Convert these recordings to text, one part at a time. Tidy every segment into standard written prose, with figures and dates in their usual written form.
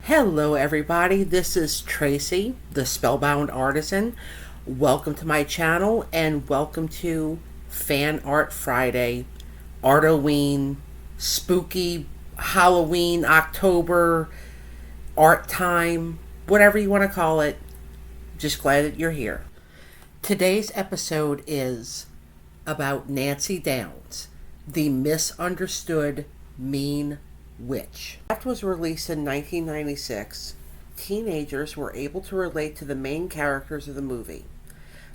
Hello, everybody. This is Tracy, the Spellbound Artisan. Welcome to my channel and welcome to Fan Art Friday, Artoween, Spooky Halloween, October, Art Time, whatever you want to call it. Just glad that you're here. Today's episode is about Nancy Downs, the misunderstood mean witch. The act was released in 1996. Teenagers were able to relate to the main characters of the movie.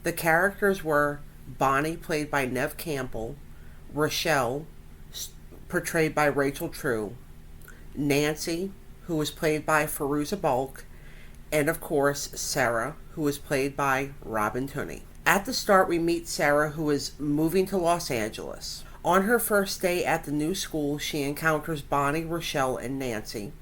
The characters were Bonnie, played by Neve Campbell, Rochelle, portrayed by Rachel True, Nancy, who was played by Fairuza Balk, and of course Sarah, who was played by Robin Tunney. At the start, we meet Sarah, who is moving to Los Angeles. On her first day at the new school, she encounters Bonnie, Rochelle, and Nancy,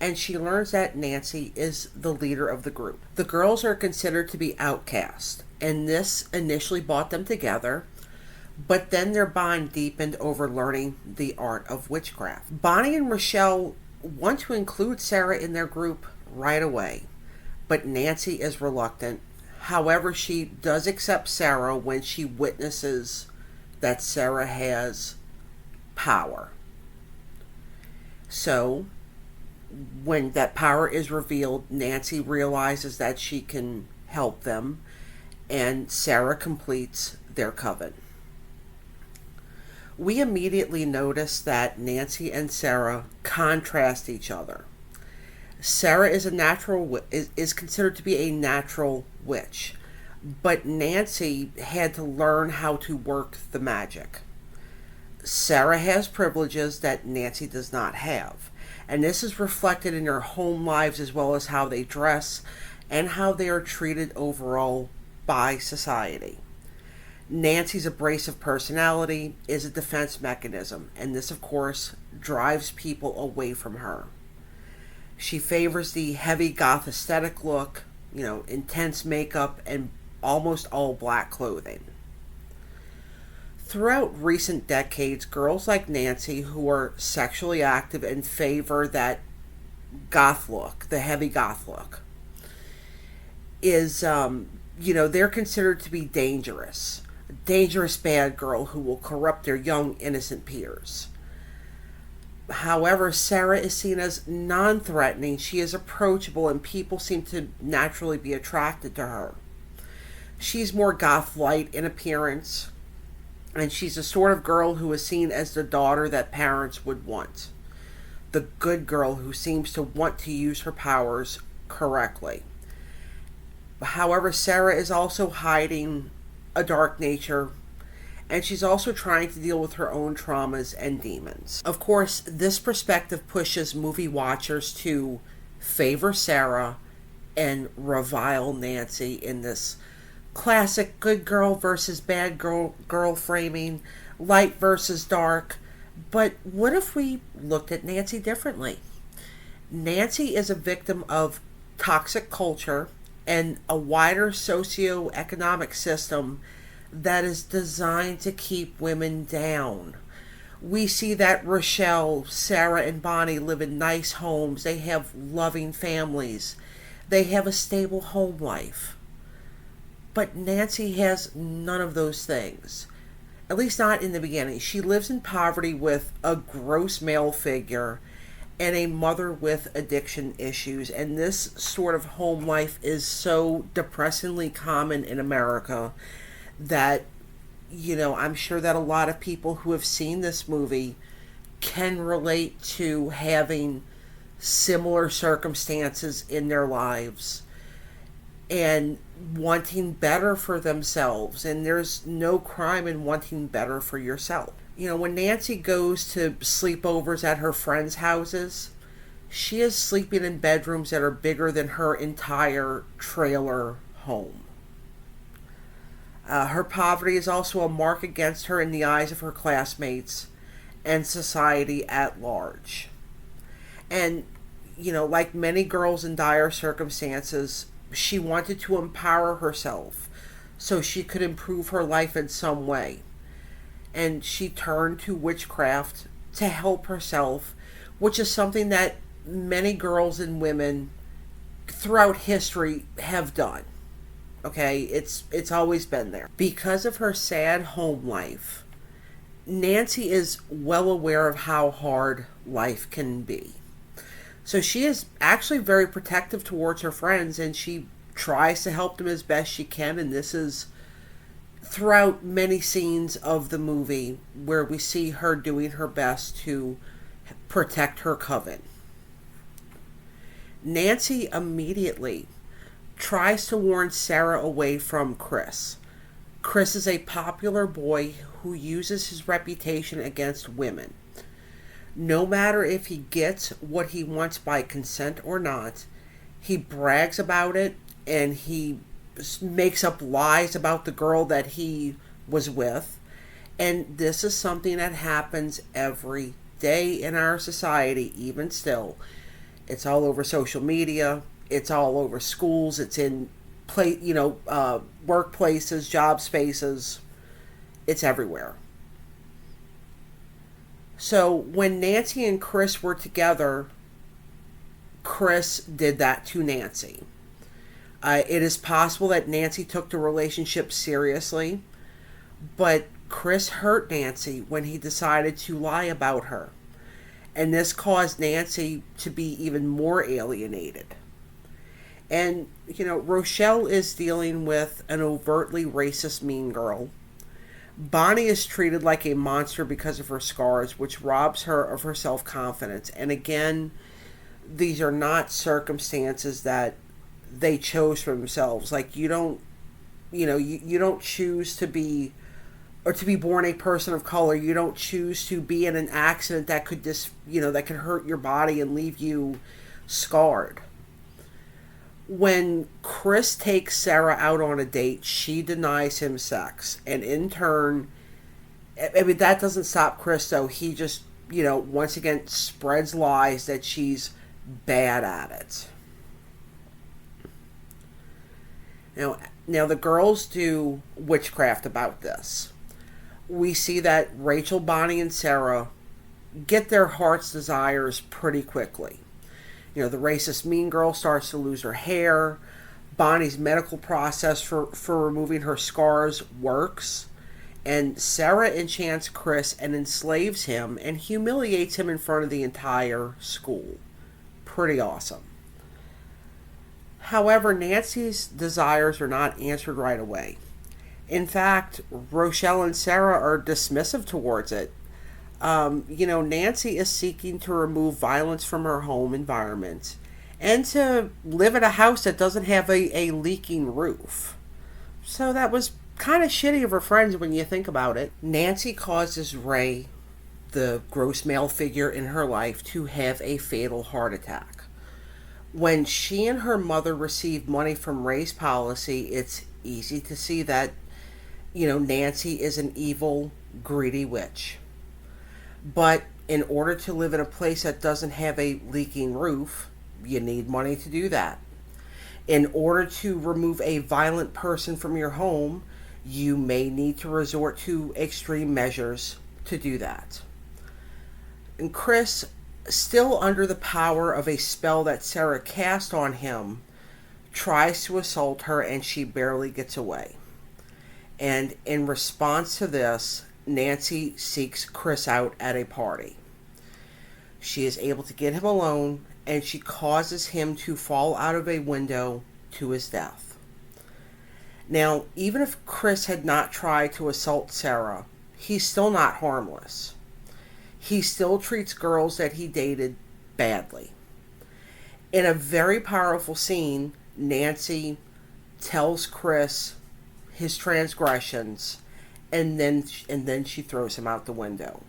and she learns that Nancy is the leader of the group. The girls are considered to be outcast, and this initially brought them together, but then their bond deepened over learning the art of witchcraft. Bonnie and Rochelle want to include Sarah in their group right away, but Nancy is reluctant. However, she does accept Sarah when she witnesses that Sarah has power. So, when that power is revealed, Nancy realizes that she can help them, and Sarah completes their coven. We immediately notice that Nancy and Sarah contrast each other. Sarah is is considered to be a natural witch, but Nancy had to learn how to work the magic. Sarah has privileges that Nancy does not have, and this is reflected in their home lives as well as how they dress and how they are treated overall by society. Nancy's abrasive personality is a defense mechanism, and this, of course, drives people away from her. She favors the heavy goth aesthetic look, intense makeup, and almost all black clothing. Throughout recent decades, girls like Nancy, who are sexually active and favor that goth look, the heavy goth look, they're considered to be dangerous. A dangerous bad girl who will corrupt their young, innocent peers. However, Sarah is seen as non-threatening. She is approachable and people seem to naturally be attracted to her. She's more goth-light in appearance, and she's the sort of girl who is seen as the daughter that parents would want. The good girl who seems to want to use her powers correctly. However, Sarah is also hiding a dark nature, and she's also trying to deal with her own traumas and demons. Of course, this perspective pushes movie watchers to favor Sarah and revile Nancy in this classic good girl versus bad girl framing, light versus dark. But what if we looked at Nancy differently? Nancy is a victim of toxic culture and a wider socioeconomic system that is designed to keep women down. We see that Rochelle, Sarah, and Bonnie live in nice homes. They have loving families. They have a stable home life. But Nancy has none of those things. At least not in the beginning. She lives in poverty with a gross male figure and a mother with addiction issues. And this sort of home life is so depressingly common in America that, I'm sure that a lot of people who have seen this movie can relate to having similar circumstances in their lives and wanting better for themselves. And there's no crime in wanting better for yourself. When Nancy goes to sleepovers at her friends' houses, she is sleeping in bedrooms that are bigger than her entire trailer home. Her poverty is also a mark against her in the eyes of her classmates and society at large. And, like many girls in dire circumstances, she wanted to empower herself so she could improve her life in some way. And she turned to witchcraft to help herself, which is something that many girls and women throughout history have done. Okay, it's always been there. Because of her sad home life, Nancy is well aware of how hard life can be. So she is actually very protective towards her friends, and she tries to help them as best she can. And this is throughout many scenes of the movie where we see her doing her best to protect her coven. Nancy immediately tries to warn Sarah away from Chris. Chris is a popular boy who uses his reputation against women. No matter if he gets what he wants by consent or not, he brags about it, and he makes up lies about the girl that he was with. And this is something that happens every day in our society, even still. It's all over social media. It's all over schools. It's in workplaces, job spaces. It's everywhere. So when Nancy and Chris were together, Chris did that to Nancy. It is possible that Nancy took the relationship seriously, but Chris hurt Nancy when he decided to lie about her. And this caused Nancy to be even more alienated. And, Rochelle is dealing with an overtly racist mean girl. Bonnie is treated like a monster because of her scars, which robs her of her self-confidence. And again, these are not circumstances that they chose for themselves. Like, you don't choose to be, or to be born a person of color. You don't choose to be in an accident that could that could hurt your body and leave you scarred. When Chris takes Sarah out on a date, she denies him sex. And in turn, that doesn't stop Chris, though. He just, once again spreads lies that she's bad at it. Now the girls do witchcraft about this. We see that Rachel, Bonnie, and Sarah get their heart's desires pretty quickly. The racist mean girl starts to lose her hair. Bonnie's medical process for removing her scars works. And Sarah enchants Chris and enslaves him and humiliates him in front of the entire school. Pretty awesome. However, Nancy's desires are not answered right away. In fact, Rochelle and Sarah are dismissive towards it. Nancy is seeking to remove violence from her home environment and to live in a house that doesn't have a leaking roof. So that was kind of shitty of her friends when you think about it. Nancy causes Ray, the gross male figure in her life, to have a fatal heart attack. When she and her mother received money from Ray's policy, it's easy to see that, Nancy is an evil, greedy witch. But in order to live in a place that doesn't have a leaking roof, you need money to do that. In order to remove a violent person from your home, you may need to resort to extreme measures to do that. And Chris, still under the power of a spell that Sarah cast on him, tries to assault her, and she barely gets away. And in response to this, Nancy seeks Chris out at a party. She is able to get him alone, and she causes him to fall out of a window to his death. Now, even if Chris had not tried to assault Sarah, he's still not harmless. He still treats girls that he dated badly. In a very powerful scene, Nancy tells Chris his transgressions, and then she throws him out the window.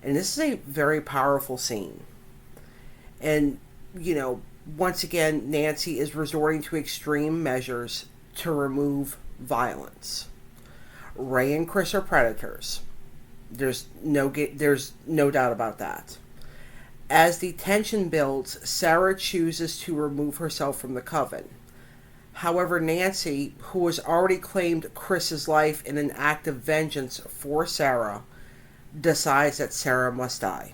And this is a very powerful scene. And, once again, Nancy is resorting to extreme measures to remove violence. Ray and Chris are predators. There's no doubt about that. As the tension builds, Sarah chooses to remove herself from the coven. However, Nancy, who has already claimed Chris's life in an act of vengeance for Sarah, decides that Sarah must die.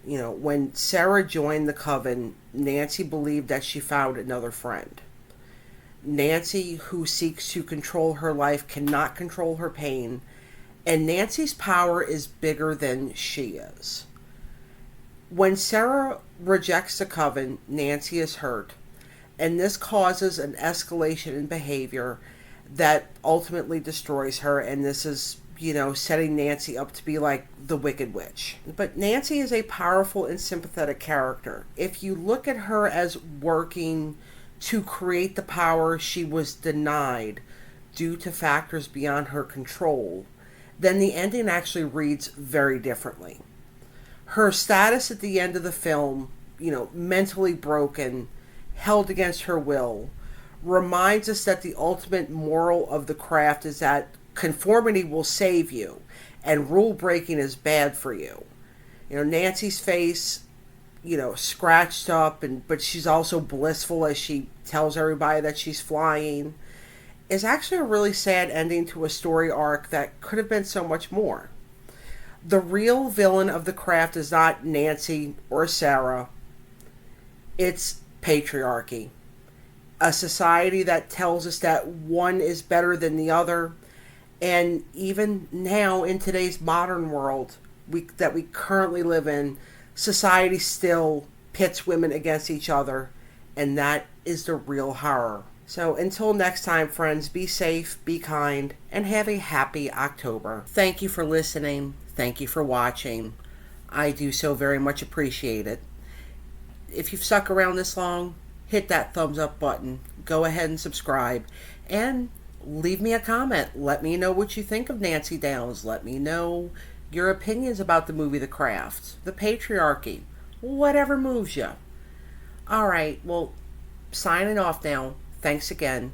When Sarah joined the coven, Nancy believed that she found another friend. Nancy, who seeks to control her life, cannot control her pain, and Nancy's power is bigger than she is. When Sarah rejects the coven, Nancy is hurt, and this causes an escalation in behavior that ultimately destroys her, and this is setting Nancy up to be like the Wicked Witch. But Nancy is a powerful and sympathetic character. If you look at her as working to create the power she was denied due to factors beyond her control, then the ending actually reads very differently. Her status at the end of the film, mentally broken, held against her will, reminds us that the ultimate moral of the craft is that conformity will save you and rule breaking is bad for you. Nancy's face, scratched up, but she's also blissful as she tells everybody that she's flying, is actually a really sad ending to a story arc that could have been so much more. The real villain of the craft is not Nancy or Sarah. It's patriarchy. A society that tells us that one is better than the other. And even now, in today's modern world that we currently live in, society still pits women against each other. And that is the real horror. So until next time, friends, be safe, be kind, and have a happy October. Thank you for listening. Thank you for watching. I do so very much appreciate it. If you've stuck around this long, hit that thumbs up button. Go ahead and subscribe. And leave me a comment. Let me know what you think of Nancy Downs. Let me know your opinions about the movie The Craft, the patriarchy, whatever moves you. All right, well, signing off now. Thanks again.